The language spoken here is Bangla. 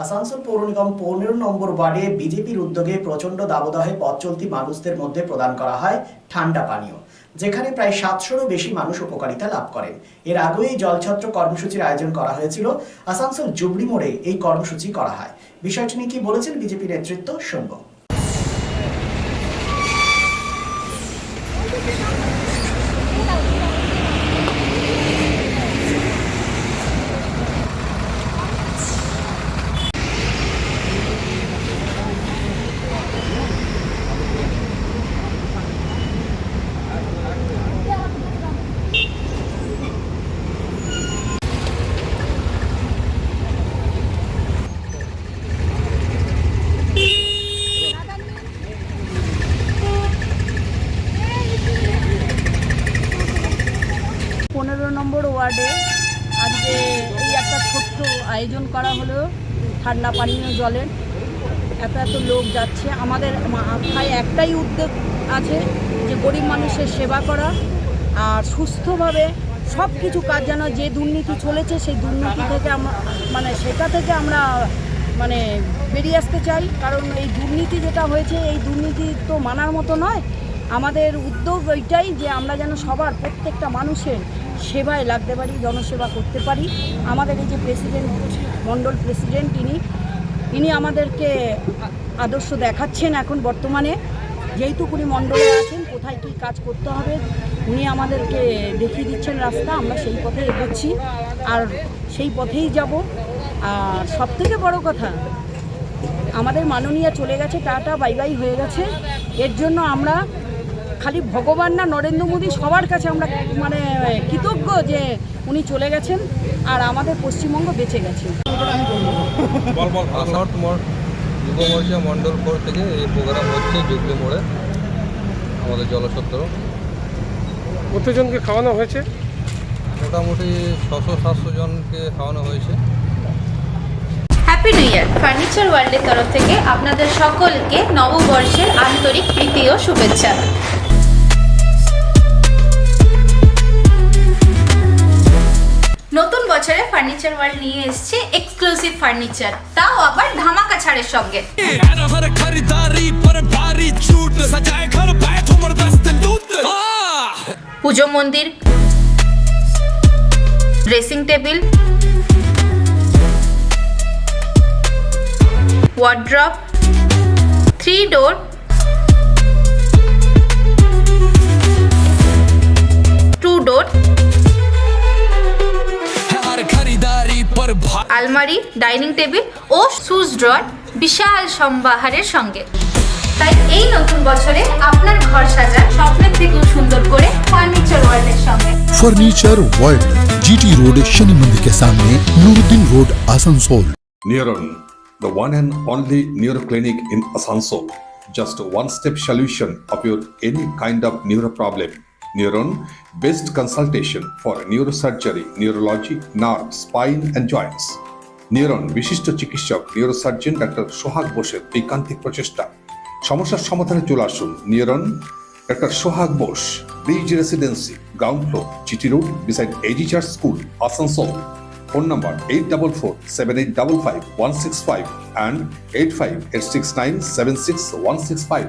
আসানসোল পৌর নিগম 15 নম্বর ওয়ার্ডে বিজেপির উদ্যোগে প্রচন্ড দাবদাহে পথ চলতি মানুষদের মধ্যে প্রদান করা হয় ঠান্ডা পানীয়, যেখানে প্রায় 700-রও বেশি মানুষ উপকারিতা লাভ করেন। এর আগেও এই জলছত্র কর্মসূচির আয়োজন করা হয়েছিল। আসানসোল জুবলি মোড়ে এই কর্মসূচি করা হয়। বিষয়টি নিয়ে কি বলেছেন বিজেপি নেতৃত্ব, শুনব। 15 নম্বর ওয়ার্ডে আজকে এই একটা ছোট্ট আয়োজন করা হলো ঠান্ডা পানীয় জলের। এত লোক যাচ্ছে। আমাদের মাথায় একটাই উদ্যোগ আছে যে গরিব মানুষের সেবা করা আর সুস্থভাবে সব কিছু কাজ, যেন যে দুর্নীতি চলেছে সেই দুর্নীতি থেকে সেটা থেকে আমরা বেরিয়ে আসতে চাই। কারণ এই দুর্নীতি যেটা হয়েছে, এই দুর্নীতি তো মানার মতো নয়। আমাদের উদ্যোগ ওইটাই যে আমরা যেন সবার প্রত্যেকটা মানুষের সেবায় লাগতে পারি, জনসেবা করতে পারি। আমাদের এই যে প্রেসিডেন্ট, মণ্ডল প্রেসিডেন্ট, ইনি আমাদেরকে আদর্শ দেখাচ্ছেন। এখন বর্তমানে যেইটুকুনি মণ্ডলে আছেন, কোথায় কী কাজ করতে হবে উনি আমাদেরকে দেখিয়ে দিচ্ছেন রাস্তা। আমরা সেই পথে এগোচ্ছি আর সেই পথেই যাব। আর সবথেকে বড় কথা, আমাদের মাননীয় চলে গেছে, টাটা বাই বাই হয়ে গেছে। এর জন্য আমরা খালি ভগবান না, নরেন্দ্র মোদী, সবার কাছে আমরা কৃতজ্ঞ যে উনি চলে গেছেন আর আমাদের পশ্চিমবঙ্গ বেঁচে গেছে। যুবমোর্চা মণ্ডল ফোর থেকে এই প্রোগ্রাম হচ্ছে জুবলি মোড়ে আমাদের জলছত্র। কতজনকে খাওয়ানো হয়েছে? মোটামুটি 600-700 জনকে খাওয়ানো হয়েছে। Happy new year! ফার্নিচার ওয়ার্ল্ডের তরফ থেকে আপনাদের সকলকে নববর্ষের আন্তরিক প্রীতি ও শুভেচ্ছা। নতুন বছরে ফার্নিচার ওয়ার্ল্ড নিয়ে এসেছে এক্সক্লুসিভ ফার্নিচার, তাও আবার ধামাকা ছাড়ের সঙ্গে। পুজো মন্দির, ড্রেসিং টেবিল, ওয়ার্ড্রপ, 3 ডোর, 2 ডোর, আলমারি, ডাইনিং টেবিল ও শুজ ড্রয়ার বিশাল সম্ভারের সঙ্গে। তাই এই নতুন বছরে আপনার ঘর সাজান স্বপ্নের থেকেও সুন্দর করে ফার্নিচার ওয়ার্ল্ডের সঙ্গে। Furniture world, GT road, Shani मंदिर के सामने, Nooruddin road, Asansol. Neuron, the one and only neuro clinic in Asansol. Just a one-step solution of your any kind of neuro problem. Neuron, best consultation for neurosurgery, neurology, nerve, spine and joints. Neuron, বিশিষ্ট চিকিৎসক নিউরোসার্জন ডাক্তার সোহাগ বোসের ঐকান্তিক প্রচেষ্টা। সমস্যার সমাধানে চলে আসুন neuron doctor Sohag Bose, bridge residency, ground floor, GT road, beside AG church school, Asansol. Phone number 8447855165 and 8586976165.